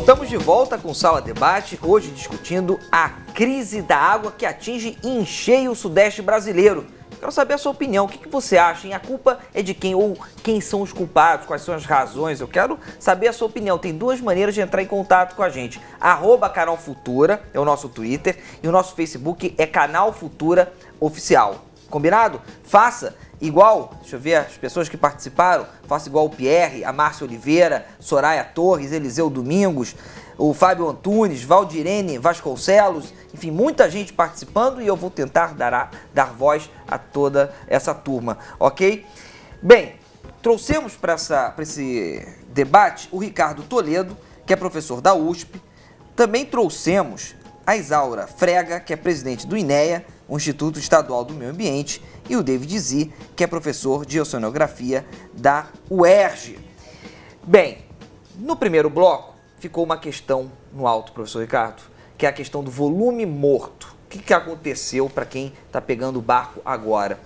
Estamos de volta com Sala Debate, hoje discutindo a crise da água que atinge em cheio o Sudeste brasileiro. Quero saber a sua opinião, o que você acha? A culpa é de quem? Ou quem são os culpados? Quais são as razões? Eu quero saber a sua opinião. Tem duas maneiras de entrar em contato com a gente. @Canal Futura é o nosso Twitter e o nosso Facebook é Canal Futura Oficial. Combinado? Faça igual, deixa eu ver as pessoas que participaram, faça igual o Pierre, a Márcia Oliveira, Soraya Torres, Eliseu Domingos, o Fábio Antunes, Valdirene Vasconcelos, enfim, muita gente participando e eu vou tentar dar voz a toda essa turma, ok? Bem, trouxemos para esse debate o Ricardo Toledo, que é professor da USP, também trouxemos a Isaura Frega, que é presidente do INEA, o Instituto Estadual do Meio Ambiente, e o David Zi, que é professor de Oceanografia da UERJ. Bem, no primeiro bloco ficou uma questão no alto, professor Ricardo, que é a questão do volume morto. O que aconteceu para quem está pegando o barco agora?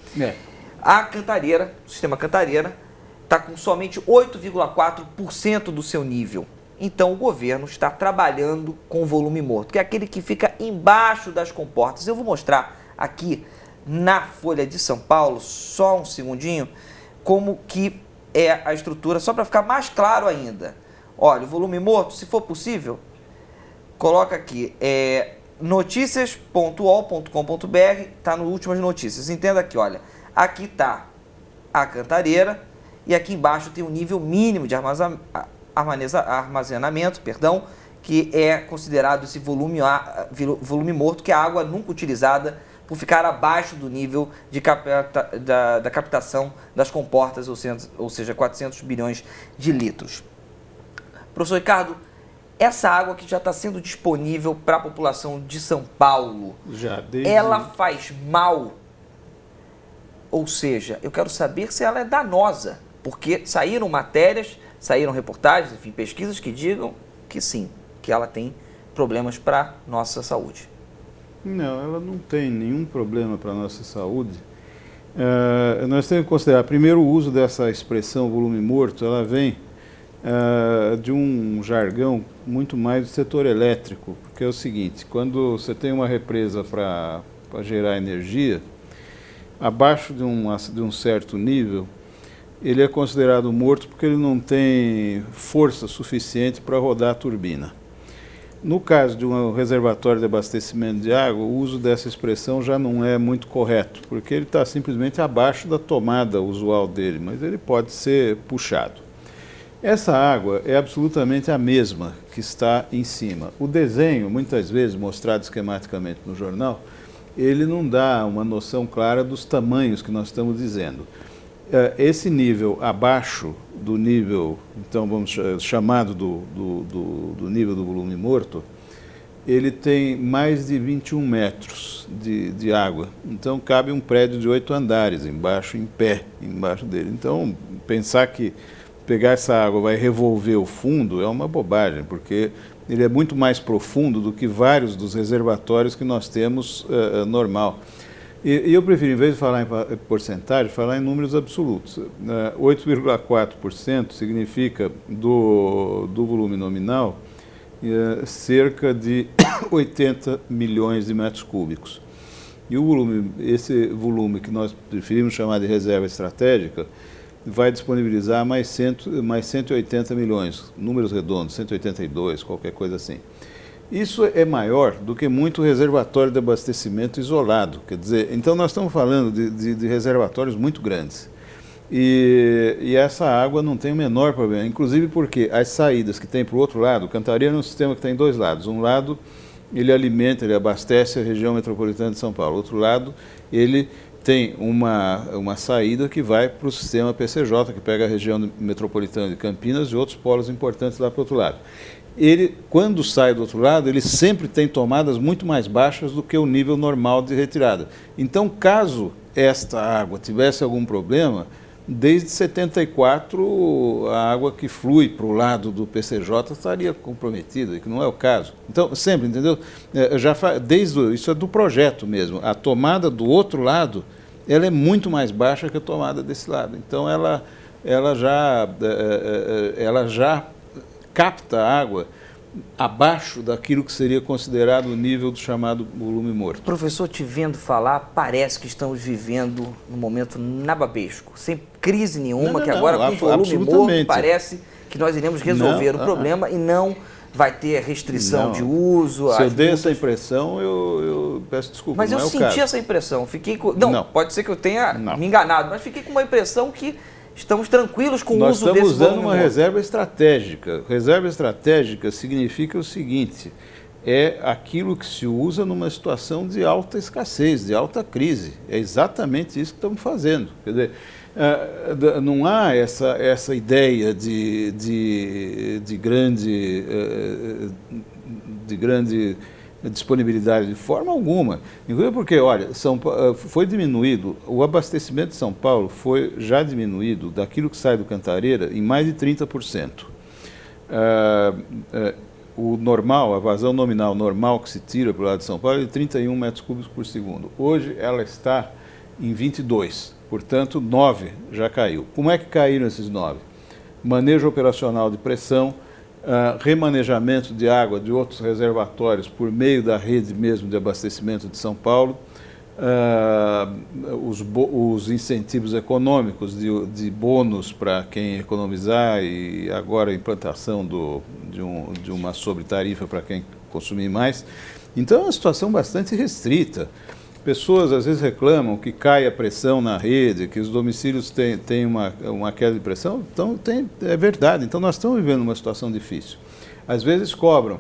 A Cantareira, o sistema Cantareira, está com somente 8,4% do seu nível. Então o governo está trabalhando com o volume morto, que é aquele que fica embaixo das comportas. Eu vou mostrar aqui na Folha de São Paulo, só um segundinho, como que é a estrutura, só para ficar mais claro ainda. Olha, o volume morto, se for possível, coloca aqui, noticias.ol.com.br, está no Últimas Notícias. Entenda aqui, olha, aqui está a Cantareira e aqui embaixo tem o nível mínimo de armazenamento, que é considerado esse volume morto, que é a água nunca utilizada por ficar abaixo do nível da captação das comportas, ou seja, 400 bilhões de litros. Professor Ricardo, essa água que já está sendo disponível para a população de São Paulo, ela faz mal? Ou seja, eu quero saber se ela é danosa, porque saíram matérias, saíram reportagens, enfim, pesquisas que digam que sim, que ela tem problemas para a nossa saúde. Não, ela não tem nenhum problema para a nossa saúde. Nós temos que considerar, primeiro, o uso dessa expressão volume morto, ela vem de um jargão muito mais do setor elétrico, porque é o seguinte, quando você tem uma represa para gerar energia, abaixo de um certo nível, ele é considerado morto porque ele não tem força suficiente para rodar a turbina. No caso de um reservatório de abastecimento de água, o uso dessa expressão já não é muito correto, porque ele está simplesmente abaixo da tomada usual dele, mas ele pode ser puxado. Essa água é absolutamente a mesma que está em cima. O desenho, muitas vezes mostrado esquematicamente no jornal, ele não dá uma noção clara dos tamanhos que nós estamos dizendo. Esse nível abaixo do nível, então vamos chamado do nível do volume morto, ele tem mais de 21 metros de água. Então cabe um prédio de 8 andares embaixo, em pé, embaixo dele. Então pensar que pegar essa água vai revolver o fundo é uma bobagem, porque ele é muito mais profundo do que vários dos reservatórios que nós temos normal. E eu prefiro, em vez de falar em porcentagem, falar em números absolutos. 8,4% significa do volume nominal cerca de 80 milhões de metros cúbicos. E esse volume que nós preferimos chamar de reserva estratégica vai disponibilizar mais 180 milhões, números redondos, 182, qualquer coisa assim. Isso é maior do que muito reservatório de abastecimento isolado. Quer dizer, então nós estamos falando de reservatórios muito grandes. E essa água não tem o menor problema, inclusive porque as saídas que tem para o outro lado, o Cantareira é um sistema que tem dois lados. Um lado, ele abastece a região metropolitana de São Paulo. Outro lado, ele tem uma saída que vai para o sistema PCJ, que pega a região metropolitana de Campinas e outros polos importantes lá para o outro lado. Ele, quando sai do outro lado, ele sempre tem tomadas muito mais baixas do que o nível normal de retirada. Então, caso esta água tivesse algum problema, desde 74 a água que flui para o lado do PCJ estaria comprometida, que não é o caso. Então, sempre, entendeu? Isso é do projeto mesmo. A tomada do outro lado, ela é muito mais baixa que a tomada desse lado. Então, ela já capta a água abaixo daquilo que seria considerado o nível do chamado volume morto. Professor, te vendo falar, parece que estamos vivendo um momento nababesco, sem crise nenhuma, que agora com volume morto parece que nós iremos resolver o problema e não vai ter restrição de uso. Se eu dei essa impressão, eu peço desculpa. Mas eu senti essa impressão. Fiquei com... Não, pode ser que eu tenha me enganado, mas fiquei com uma impressão que estamos tranquilos com o uso desse volume morto. Nós estamos usando uma reserva estratégica. Reserva estratégica significa o seguinte: é aquilo que se usa numa situação de alta escassez, de alta crise. É exatamente isso que estamos fazendo. Quer dizer, não há essa ideia de grande disponibilidade de forma alguma. Inclusive porque, olha, foi diminuído, o abastecimento de São Paulo foi já diminuído daquilo que sai do Cantareira em mais de 30%. O normal, a vazão nominal normal que se tira para o lado de São Paulo é de 31 metros cúbicos por segundo. Hoje ela está em 22. Portanto, 9 já caiu. Como é que caíram esses 9? Manejo operacional de pressão, remanejamento de água de outros reservatórios por meio da rede mesmo de abastecimento de São Paulo, os incentivos econômicos de bônus para quem economizar e agora a implantação de uma sobretarifa para quem consumir mais. Então é uma situação bastante restrita. Pessoas às vezes reclamam que cai a pressão na rede, que os domicílios têm uma queda de pressão. Então, é verdade. Então, nós estamos vivendo uma situação difícil. Às vezes cobram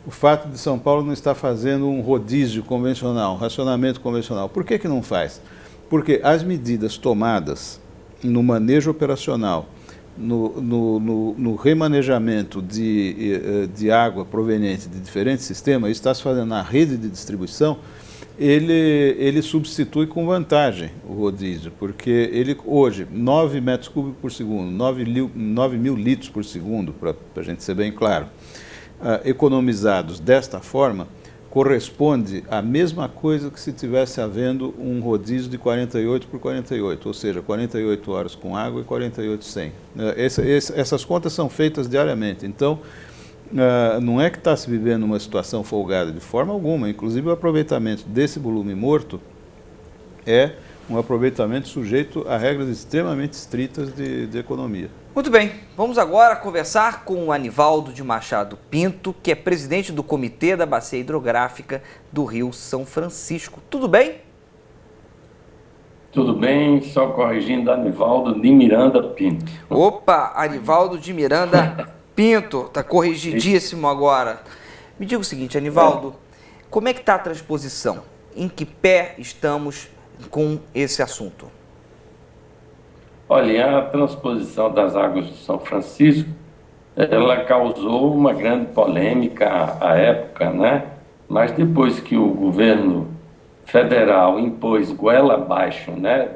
o fato de São Paulo não estar fazendo um rodízio convencional, um racionamento convencional. Por que não faz? Porque as medidas tomadas no manejo operacional, no remanejamento de água proveniente de diferentes sistemas, isso está se fazendo na rede de distribuição. Ele substitui com vantagem o rodízio, porque ele hoje, 9 metros cúbicos por segundo, 9 mil litros por segundo, para a gente ser bem claro, economizados desta forma, corresponde à mesma coisa que se tivesse havendo um rodízio de 48 por 48, ou seja, 48 horas com água e 48 sem. Essas contas são feitas diariamente, então não é que está se vivendo uma situação folgada de forma alguma. Inclusive o aproveitamento desse volume morto é um aproveitamento sujeito a regras extremamente estritas de economia. Muito bem, vamos agora conversar com o Anivaldo de Machado Pinto, que é presidente do Comitê da Bacia Hidrográfica do Rio São Francisco. Tudo bem? Tudo bem, só corrigindo, Anivaldo de Miranda Pinto. Opa, Anivaldo de Miranda Pinto, está corrigidíssimo agora. Me diga o seguinte, Anivaldo, como é que está a transposição? Em que pé estamos com esse assunto? Olha, a transposição das águas do São Francisco, ela causou uma grande polêmica à época, né? Mas depois que o governo federal impôs goela abaixo, né,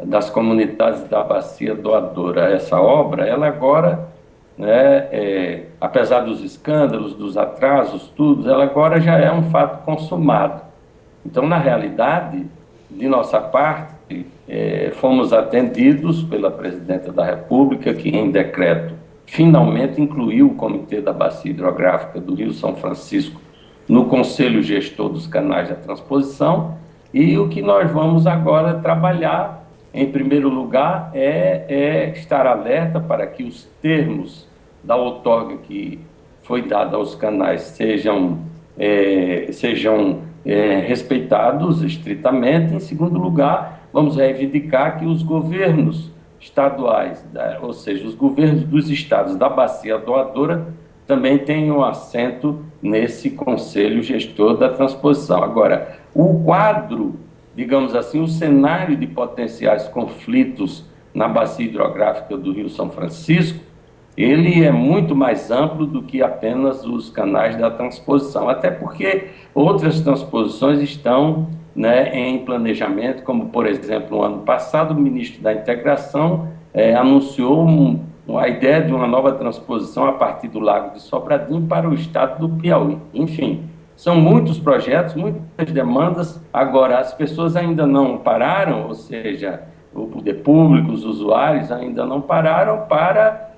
das comunidades da Bacia Doadora essa obra, ela agora, né, apesar dos escândalos, dos atrasos, tudo, ela agora já é um fato consumado. Então, na realidade, de nossa parte, fomos atendidos pela Presidenta da República, que em decreto finalmente incluiu o Comitê da Bacia Hidrográfica do Rio São Francisco no Conselho Gestor dos Canais da Transposição, e o que nós vamos agora trabalhar, em primeiro lugar, é estar alerta para que os termos da outorga que foi dada aos canais sejam respeitados estritamente. Em segundo lugar, vamos reivindicar que os governos estaduais, ou seja, os governos dos estados da Bacia Doadora, também tenham assento nesse Conselho Gestor da Transposição. Agora, o quadro, digamos assim, o cenário de potenciais conflitos na Bacia Hidrográfica do Rio São Francisco, ele é muito mais amplo do que apenas os canais da transposição, até porque outras transposições estão, né, em planejamento, como, por exemplo, no ano passado, o ministro da Integração anunciou a ideia de uma nova transposição a partir do Lago de Sobradinho para o estado do Piauí. Enfim, são muitos projetos, muitas demandas. Agora, as pessoas ainda não pararam, ou seja, o poder público, os usuários ainda não pararam para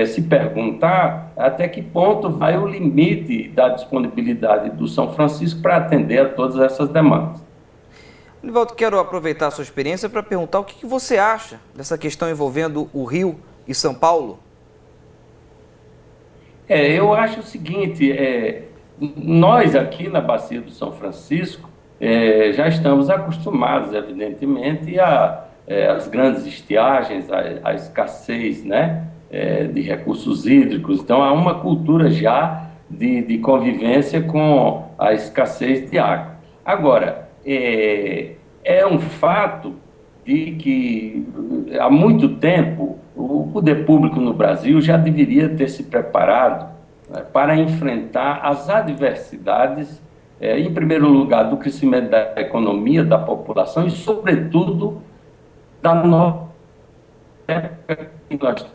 se perguntar até que ponto vai o limite da disponibilidade do São Francisco para atender a todas essas demandas. Nivaldo, quero aproveitar a sua experiência para perguntar o que você acha dessa questão envolvendo o Rio e São Paulo. Eu acho o seguinte, nós aqui na Bacia do São Francisco já estamos acostumados, evidentemente, às grandes estiagens, à escassez, né, de recursos hídricos. Então, há uma cultura já de convivência com a escassez de água. Agora, é um fato de que há muito tempo o poder público no Brasil já deveria ter se preparado, né, para enfrentar as adversidades, em primeiro lugar, do crescimento da economia, da população e, sobretudo, da nova época que nós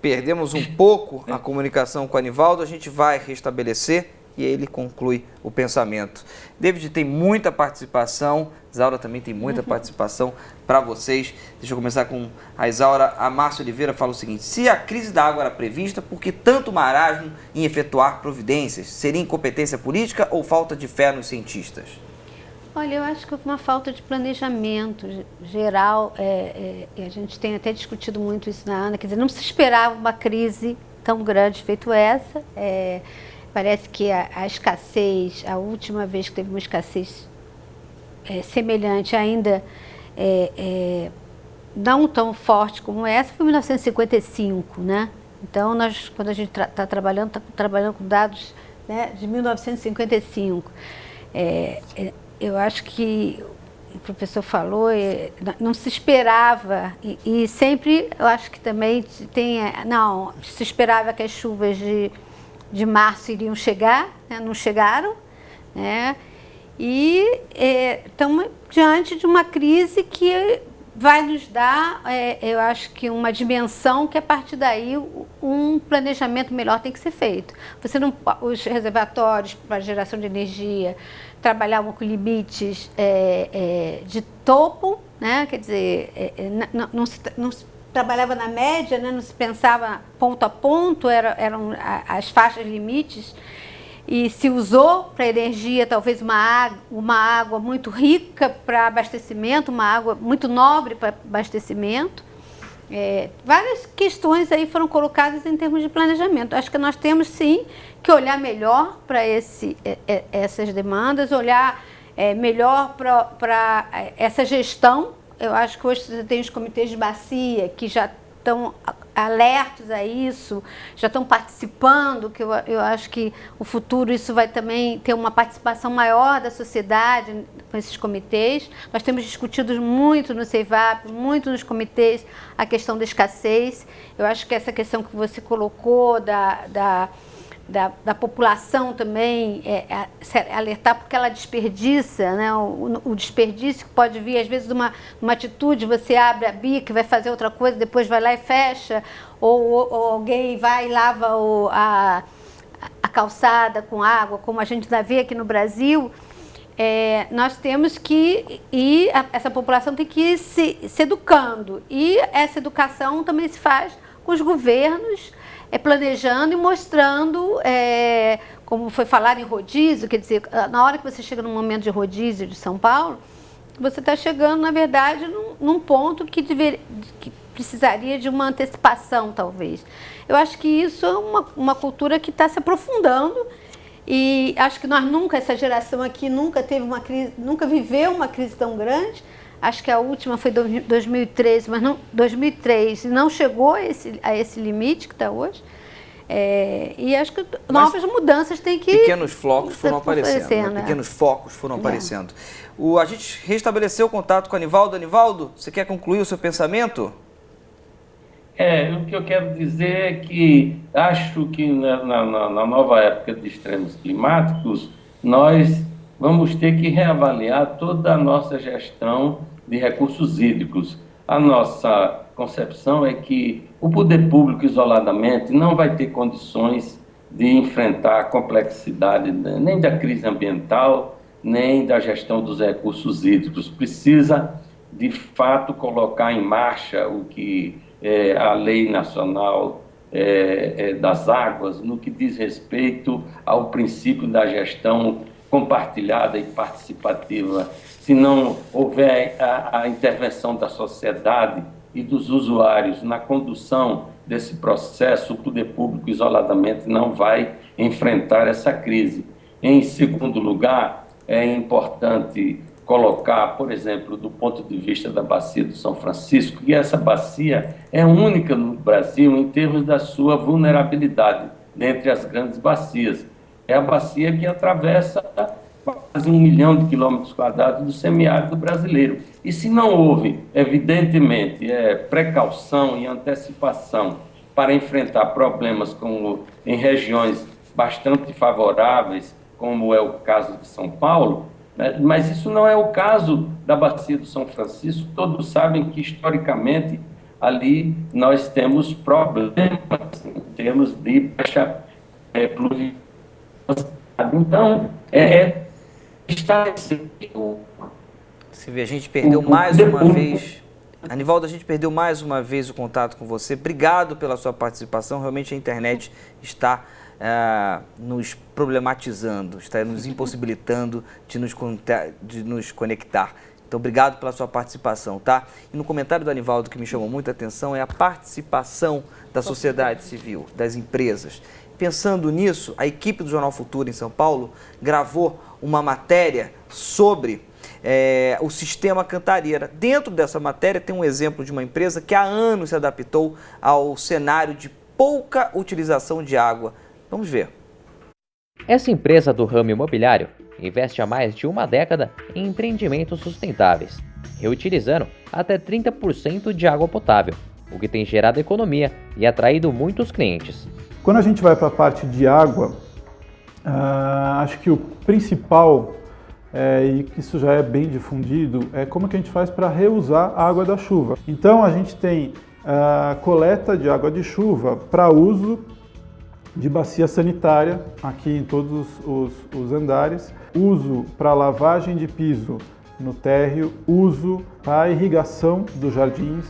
Perdemos um pouco a comunicação com o Anivaldo, a gente vai restabelecer e ele conclui o pensamento. David tem muita participação, Isaura também tem muita participação para vocês. Deixa eu começar com a Isaura. A Márcia Oliveira fala o seguinte: se a crise da água era prevista, por que tanto marasmo em efetuar providências? Seria incompetência política ou falta de fé nos cientistas? Olha, eu acho que houve uma falta de planejamento geral, a gente tem até discutido muito isso na ANA, quer dizer, não se esperava uma crise tão grande feito essa, parece que a escassez, a última vez que teve uma escassez semelhante ainda, não tão forte como essa, foi em 1955, né? Então, quando a gente está trabalhando com dados, né, de 1955. Eu acho que o professor falou, não se esperava, e sempre eu acho que também não se esperava que as chuvas de março iriam chegar, né, não chegaram, né, e estamos diante de uma crise que vai nos dar, eu acho que uma dimensão que a partir daí um planejamento melhor tem que ser feito. Os reservatórios para geração de energia trabalhavam com limites de topo, né? Quer dizer, não se trabalhava na média, né? Não se pensava ponto a ponto, eram as faixas limites, e se usou para energia talvez uma água muito rica para abastecimento, uma água muito nobre para abastecimento. Várias questões aí foram colocadas em termos de planejamento. Acho que nós temos sim que olhar melhor para essas demandas, olhar melhor para essa gestão. Eu acho que hoje você tem os comitês de bacia que já estão alertos a isso, já estão participando, que eu acho que o futuro isso vai também ter uma participação maior da sociedade com esses comitês. Nós temos discutido muito no CEIVAP, muito nos comitês, a questão da escassez. Eu acho que essa questão que você colocou da população também, alertar porque ela desperdiça, né? O desperdício que pode vir, às vezes, de uma atitude, você abre a bica, vai fazer outra coisa, depois vai lá e fecha, ou alguém vai e lava a calçada com água, como a gente ainda vê aqui no Brasil. Nós temos que, essa população tem que ir se educando, e essa educação também se faz com os governos, planejando e mostrando, como foi falado em rodízio, quer dizer, na hora que você chega num momento de rodízio de São Paulo, você está chegando, na verdade, num ponto que precisaria de uma antecipação, talvez. Eu acho que isso é uma cultura que está se aprofundando, e acho que essa geração aqui nunca teve uma crise, nunca viveu uma crise tão grande. Acho que a última foi 2013, mas não 2003, e não chegou a esse limite que está hoje. E acho que novas mudanças têm que... Pequenos flocos foram aparecendo, né? Pequenos focos foram aparecendo. A gente restabeleceu o contato com o Anivaldo. Anivaldo, você quer concluir o seu pensamento? O que eu quero dizer é que acho que na nova época de extremos climáticos, nós vamos ter que reavaliar toda a nossa gestão de recursos hídricos. A nossa concepção é que o poder público isoladamente não vai ter condições de enfrentar a complexidade nem da crise ambiental, nem da gestão dos recursos hídricos. Precisa, de fato, colocar em marcha o que é a Lei Nacional das Águas, no que diz respeito ao princípio da gestão compartilhada e participativa. Se não houver a intervenção da sociedade e dos usuários na condução desse processo, o poder público isoladamente não vai enfrentar essa crise. Em segundo lugar, é importante colocar, por exemplo, do ponto de vista da bacia do São Francisco, que essa bacia é única no Brasil em termos da sua vulnerabilidade dentre as grandes bacias. É a bacia que atravessa quase 1 milhão de quilômetros quadrados do semiárido brasileiro. E se não houve, evidentemente, precaução e antecipação para enfrentar problemas como em regiões bastante favoráveis, como é o caso de São Paulo, mas isso não é o caso da bacia do São Francisco. Todos sabem que, historicamente, ali nós temos problemas em termos de baixa pluviosidade. Então, Se vê, a gente perdeu mais uma vez. Anivaldo, a gente perdeu mais uma vez o contato com você. Obrigado pela sua participação. Realmente a internet está nos problematizando, está nos impossibilitando de nos conectar. Então, obrigado pela sua participação, tá? E no comentário do Anivaldo que me chamou muita atenção é a participação da sociedade civil, das empresas. Pensando nisso, a equipe do Jornal Futuro em São Paulo gravou uma matéria sobre o sistema Cantareira. Dentro dessa matéria tem um exemplo de uma empresa que há anos se adaptou ao cenário de pouca utilização de água. Vamos ver. Essa empresa do ramo imobiliário investe há mais de uma década em empreendimentos sustentáveis, reutilizando até 30% de água potável, o que tem gerado economia e atraído muitos clientes. Quando a gente vai para a parte de água, acho que o principal, e que isso já é bem difundido, é como que a gente faz para reusar a água da chuva. Então a gente tem a coleta de água de chuva para uso de bacia sanitária, aqui em todos os andares, uso para lavagem de piso no térreo, uso para irrigação dos jardins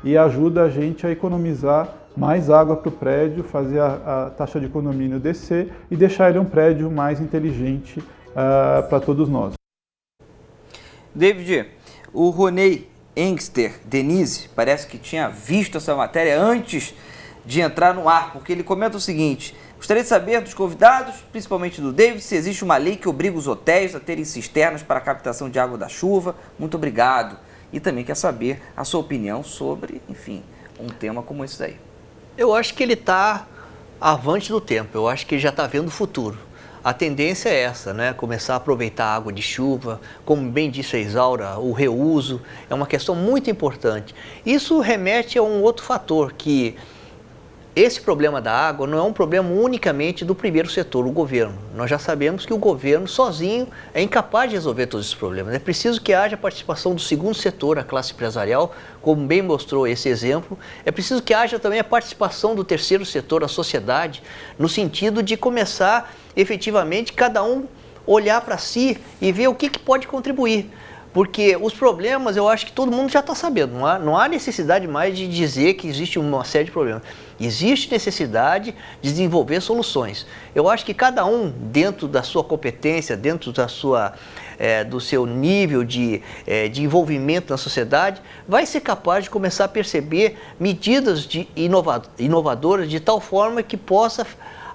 e ajuda a gente a economizar mais água para o prédio, fazer a taxa de condomínio descer e deixar ele um prédio mais inteligente para todos nós. David, o Ronei Engster Denise parece que tinha visto essa matéria antes de entrar no ar, porque ele comenta o seguinte: gostaria de saber dos convidados, principalmente do David, se existe uma lei que obriga os hotéis a terem cisternas para a captação de água da chuva. Muito obrigado. E também quer saber a sua opinião sobre, enfim, um tema como esse daí. Eu acho que ele está avante do tempo, eu acho que ele já está vendo o futuro. A tendência é essa, né? Começar a aproveitar a água de chuva, como bem disse a Isaura, o reuso é uma questão muito importante. Isso remete a um outro fator, que esse problema da água não é um problema unicamente do primeiro setor, o governo. Nós já sabemos que o governo sozinho é incapaz de resolver todos esses problemas. É preciso que haja participação do segundo setor, a classe empresarial, como bem mostrou esse exemplo. É preciso que haja também a participação do terceiro setor, a sociedade, no sentido de começar efetivamente cada um olhar para si e ver o que pode contribuir. Porque os problemas, eu acho que todo mundo já está sabendo, não há necessidade mais de dizer que existe uma série de problemas. Existe necessidade de desenvolver soluções. Eu acho que cada um, dentro da sua competência, dentro da sua, do seu nível de envolvimento na sociedade, vai ser capaz de começar a perceber medidas inovadoras de tal forma que possa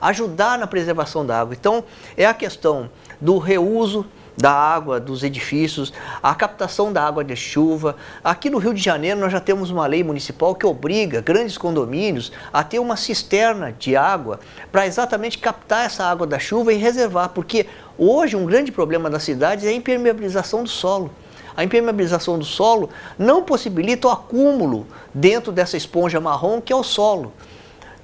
ajudar na preservação da água. Então, é a questão do reuso da água dos edifícios, a captação da água de chuva. Aqui no Rio de Janeiro nós já temos uma lei municipal que obriga grandes condomínios a ter uma cisterna de água para exatamente captar essa água da chuva e reservar, porque hoje um grande problema das cidades é a impermeabilização do solo. A impermeabilização do solo não possibilita o acúmulo dentro dessa esponja marrom que é o solo.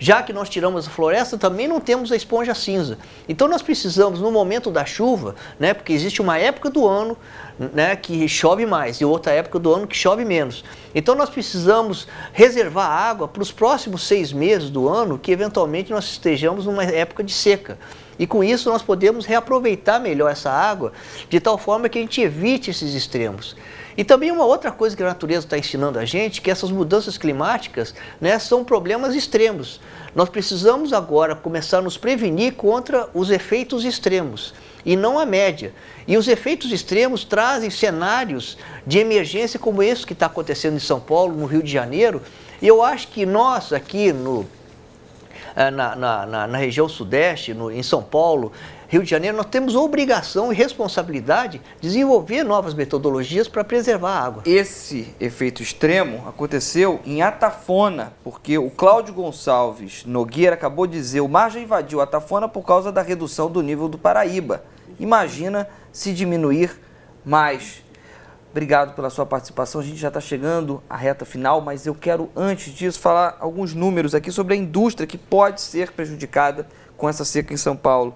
Já que nós tiramos a floresta, também não temos a esponja cinza. Então nós precisamos, no momento da chuva, né, porque existe uma época do ano, né, que chove mais e outra época do ano que chove menos. Então nós precisamos reservar água para os próximos 6 meses do ano, que eventualmente nós estejamos numa época de seca. E com isso nós podemos reaproveitar melhor essa água, de tal forma que a gente evite esses extremos. E também uma outra coisa que a natureza está ensinando a gente, que essas mudanças climáticas, né, são problemas extremos. Nós precisamos agora começar a nos prevenir contra os efeitos extremos, e não a média. E os efeitos extremos trazem cenários de emergência como esse que está acontecendo em São Paulo, no Rio de Janeiro, e eu acho que nós aqui na região sudeste, em São Paulo, Rio de Janeiro, nós temos obrigação e responsabilidade de desenvolver novas metodologias para preservar a água. Esse efeito extremo aconteceu em Atafona, porque o Cláudio Gonçalves Nogueira acabou de dizer: o mar já invadiu Atafona por causa da redução do nível do Paraíba. Imagina se diminuir mais. Obrigado pela sua participação. A gente já está chegando à reta final, mas eu quero, antes disso, falar alguns números aqui sobre a indústria que pode ser prejudicada com essa seca em São Paulo.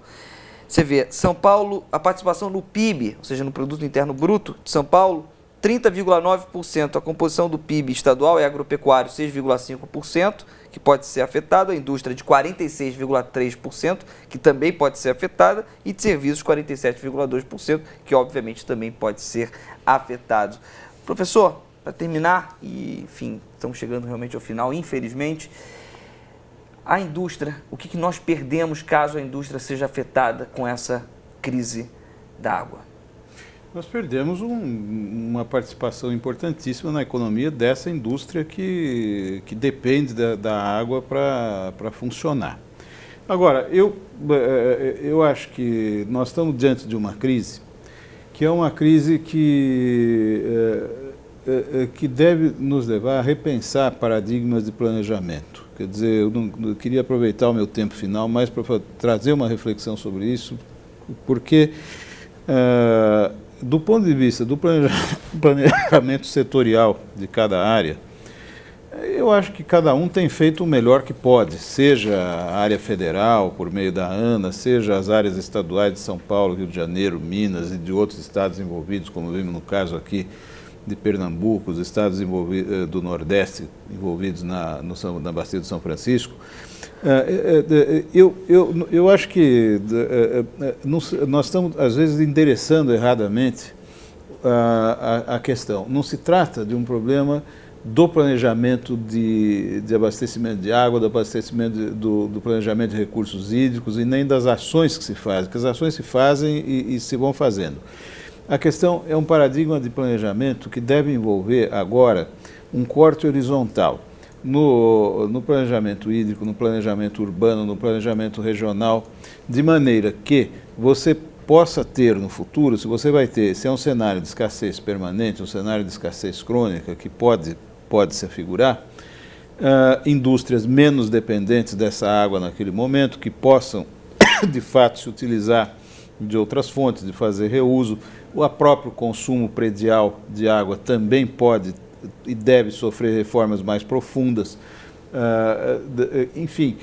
Você vê, São Paulo, a participação no PIB, ou seja, no Produto Interno Bruto de São Paulo, 30,9%. A composição do PIB estadual é agropecuário, 6,5%, que pode ser afetado, a indústria de 46,3%, que também pode ser afetada, e de serviços 47,2%, que obviamente também pode ser afetado. Professor, para terminar, e enfim, estamos chegando realmente ao final, infelizmente, a indústria, o que nós perdemos caso a indústria seja afetada com essa crise da água? Nós perdemos uma participação importantíssima na economia dessa indústria que depende da água para funcionar. Agora, eu acho que nós estamos diante de uma crise que é uma crise que deve nos levar a repensar paradigmas de planejamento. Quer dizer, eu queria aproveitar o meu tempo final mais para trazer uma reflexão sobre isso, porque do ponto de vista do planejamento setorial de cada área, eu acho que cada um tem feito o melhor que pode, seja a área federal, por meio da ANA, seja as áreas estaduais de São Paulo, Rio de Janeiro, Minas e de outros estados envolvidos, como vimos no caso aqui de Pernambuco, os estados do Nordeste envolvidos na Bacia do São Francisco. Eu acho que nós estamos, às vezes, endereçando erradamente a questão. Não se trata de um problema do planejamento de abastecimento de água, do abastecimento do planejamento de recursos hídricos e nem das ações que se fazem, porque as ações se fazem e se vão fazendo. A questão é um paradigma de planejamento que deve envolver agora um corte horizontal no planejamento hídrico, no planejamento urbano, no planejamento regional, de maneira que você possa ter no futuro, se é um cenário de escassez permanente, um cenário de escassez crônica que pode se afigurar, indústrias menos dependentes dessa água naquele momento, que possam de fato se utilizar de outras fontes, de fazer reuso. O próprio consumo predial de água também pode e deve sofrer reformas mais profundas. Enfim,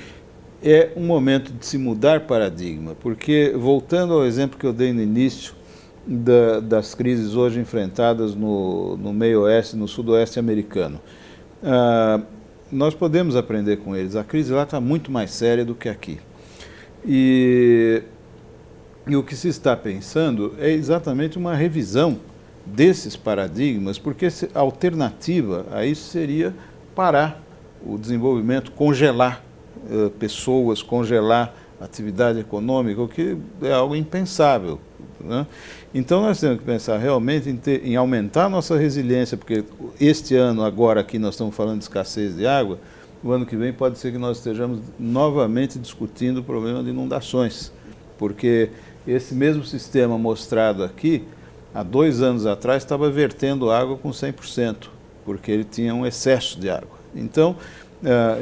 é um momento de se mudar paradigma, porque, voltando ao exemplo que eu dei no início, das crises hoje enfrentadas no meio-oeste, no sudoeste americano, nós podemos aprender com eles. A crise lá está muito mais séria do que aqui. E o que se está pensando é exatamente uma revisão desses paradigmas, porque a alternativa a isso seria parar o desenvolvimento, congelar pessoas, congelar atividade econômica, o que é algo impensável, né? Então nós temos que pensar realmente em aumentar a nossa resiliência, porque este ano, agora aqui nós estamos falando de escassez de água, o ano que vem pode ser que nós estejamos novamente discutindo o problema de inundações, porque esse mesmo sistema mostrado aqui, há 2 anos atrás, estava vertendo água com 100%, porque ele tinha um excesso de água. Então,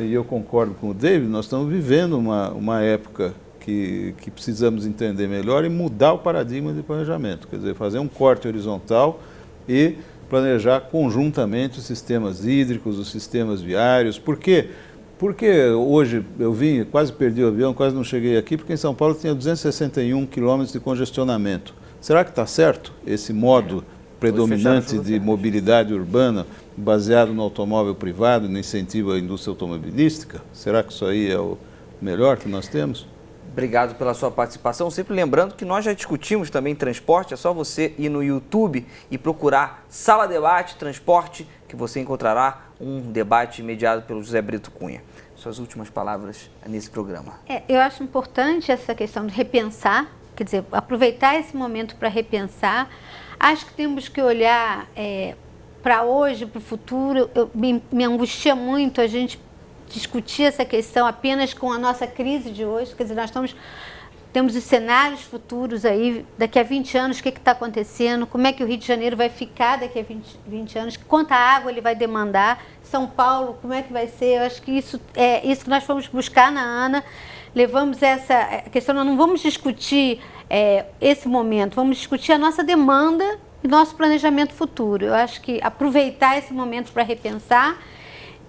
e eu concordo com o David, nós estamos vivendo uma época que precisamos entender melhor e mudar o paradigma de planejamento, quer dizer, fazer um corte horizontal e planejar conjuntamente os sistemas hídricos, os sistemas viários. Por quê? Porque hoje eu vim, quase perdi o avião, quase não cheguei aqui, porque em São Paulo tinha 261 quilômetros de congestionamento. Será que está certo esse modo predominante de mobilidade urbana baseado no automóvel privado, no incentivo à indústria automobilística? Será que isso aí é o melhor que nós temos? Obrigado pela sua participação. Sempre lembrando que nós já discutimos também transporte, é só você ir no YouTube e procurar Sala Debate Transporte, que você encontrará um debate mediado pelo José Brito Cunha. Suas últimas palavras nesse programa. Eu acho importante essa questão de repensar, quer dizer, aproveitar esse momento para repensar. Acho que temos que olhar para hoje, para o futuro. Me angustia muito a gente discutir essa questão apenas com a nossa crise de hoje. Quer dizer, temos os cenários futuros aí, daqui a 20 anos, o que está acontecendo, como é que o Rio de Janeiro vai ficar daqui a 20 anos, quanta água ele vai demandar, São Paulo, como é que vai ser. Eu acho que isso é isso que nós fomos buscar na ANA, levamos essa questão, nós não vamos discutir esse momento, vamos discutir a nossa demanda e nosso planejamento futuro. Eu acho que aproveitar esse momento para repensar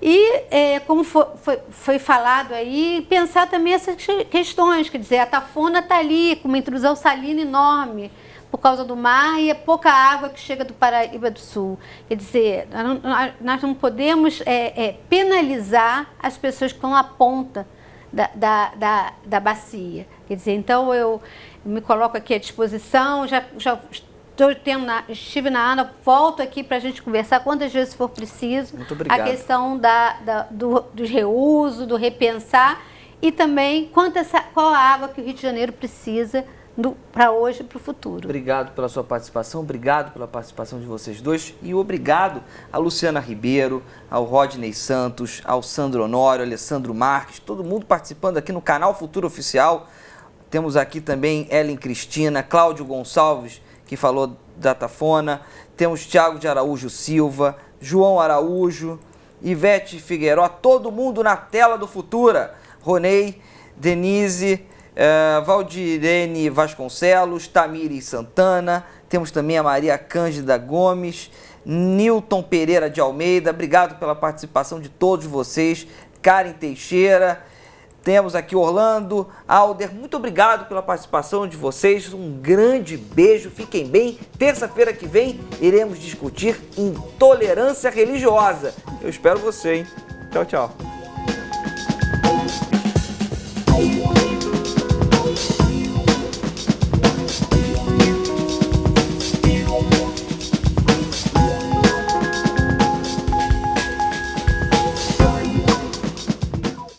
e, como foi falado aí, pensar também essas questões, quer dizer, a Tafona está ali com uma intrusão salina enorme por causa do mar e é pouca água que chega do Paraíba do Sul. Quer dizer, nós não podemos penalizar as pessoas que estão na ponta da bacia. Quer dizer, então eu me coloco aqui à disposição, já estive na ANA, volto aqui para a gente conversar quantas vezes for preciso. Muito obrigado. A questão do reuso, do repensar e também qual a água que o Rio de Janeiro precisa para hoje e para o futuro. Obrigado pela sua participação, obrigado pela participação de vocês dois e obrigado a Luciana Ribeiro, ao Rodney Santos, ao Sandro Honório, Alessandro Marques, todo mundo participando aqui no canal Futuro Oficial. Temos aqui também Ellen Cristina, Cláudio Gonçalves, que falou da Tafona, temos Thiago de Araújo Silva, João Araújo, Ivete Figueiró, todo mundo na tela do Futura, Ronei, Denise, Valdirene Vasconcelos, Tamiri Santana, temos também a Maria Cândida Gomes, Nilton Pereira de Almeida, obrigado pela participação de todos vocês, Karen Teixeira, temos aqui Orlando, Alder, muito obrigado pela participação de vocês, um grande beijo, fiquem bem. Terça-feira que vem iremos discutir intolerância religiosa. Eu espero você, hein? Tchau, tchau.